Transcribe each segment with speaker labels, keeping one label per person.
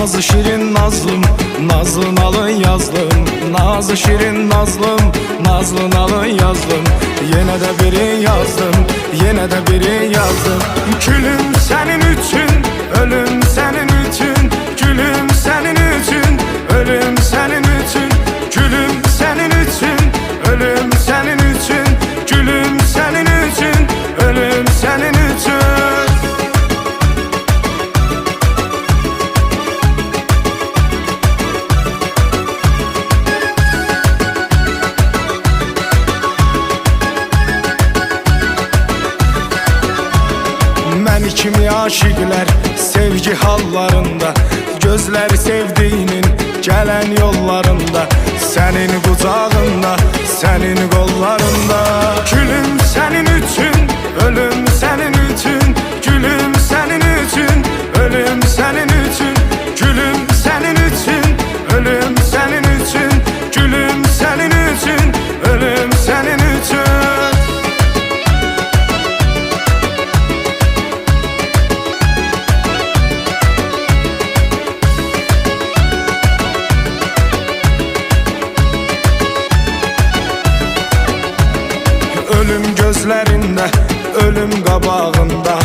Speaker 1: Nazlı şirin nazlım, nazlı nalı yazlım. Nazlı şirin nazlım, nazlı nalı yazlım. Yine de biri yazdım, yine de biri yazdım. Gülüm senin için, ölüm senin için. Gülüm senin için, ölüm senin için. Gülüm senin için, ölüm senin için. Gülüm senin için, ölüm senin için. Məni kimi aşıqlər sevgi hallarında, gözləri sevdiğinin gələn yollarında, sənin qucağında, sənin qollarında. Gülüm sənin üçün, ölüm sənin üçün. Gülüm sənin üçün, ölüm sənin üçün. Gülüm sənin üçün, ölüm sənin üçün. Gülüm sənin üçün, ölüm sənin üçün. Ölüm gözlərində, ölüm qabağında,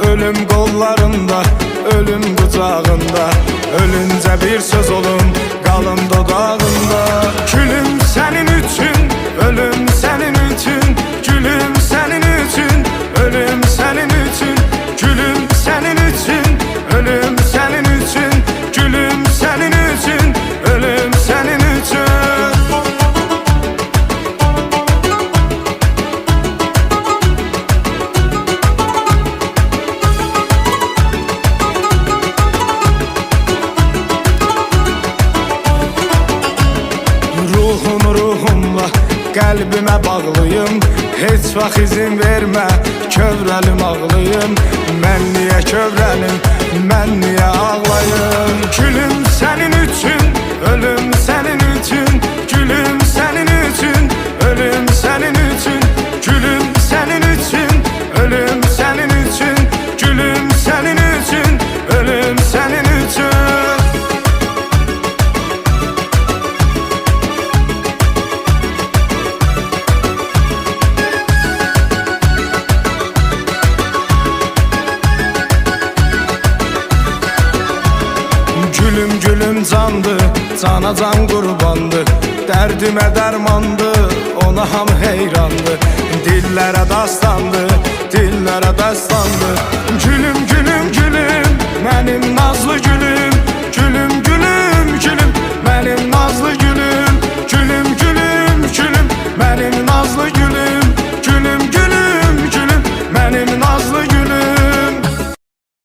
Speaker 1: ölüm qollarında, ölüm qucağında. Ölüncə bir söz olum, qalın dodağında. Gülüm sənin üçün, ölüm sənin üçün. Gülüm sənin üçün, ölüm sənin üçün. Gülüm sənin üçün, ölüm sənin üçün. Gülüm sənin üçün, ölüm sənin üçün. Ruhumla qəlbimə bağlıyım. Heç vaxt izin vermə, kövrəlim ağlayım. Mən niyə kövrəlim, mən niyə ağlayım? Gülüm sənin üçün, ölüm sənin üçün. Gülüm sənin üçün, ölüm sənin üçün. Gülüm sənin üçün, ölüm sənin üçün. Gülüm sənin üçün, ölüm sənin üçün. Gülüm gülüm candı, cana can qurbandı. Dərdimə dərmandı, ona hamı heyrandı. Dillərə dastandı, dillərə dastandı. Gülüm gülüm gülüm, mənim nazlı gülüm. Gülüm gülüm gülüm, mənim nazlı gülüm. Gülüm gülüm gülüm, mənim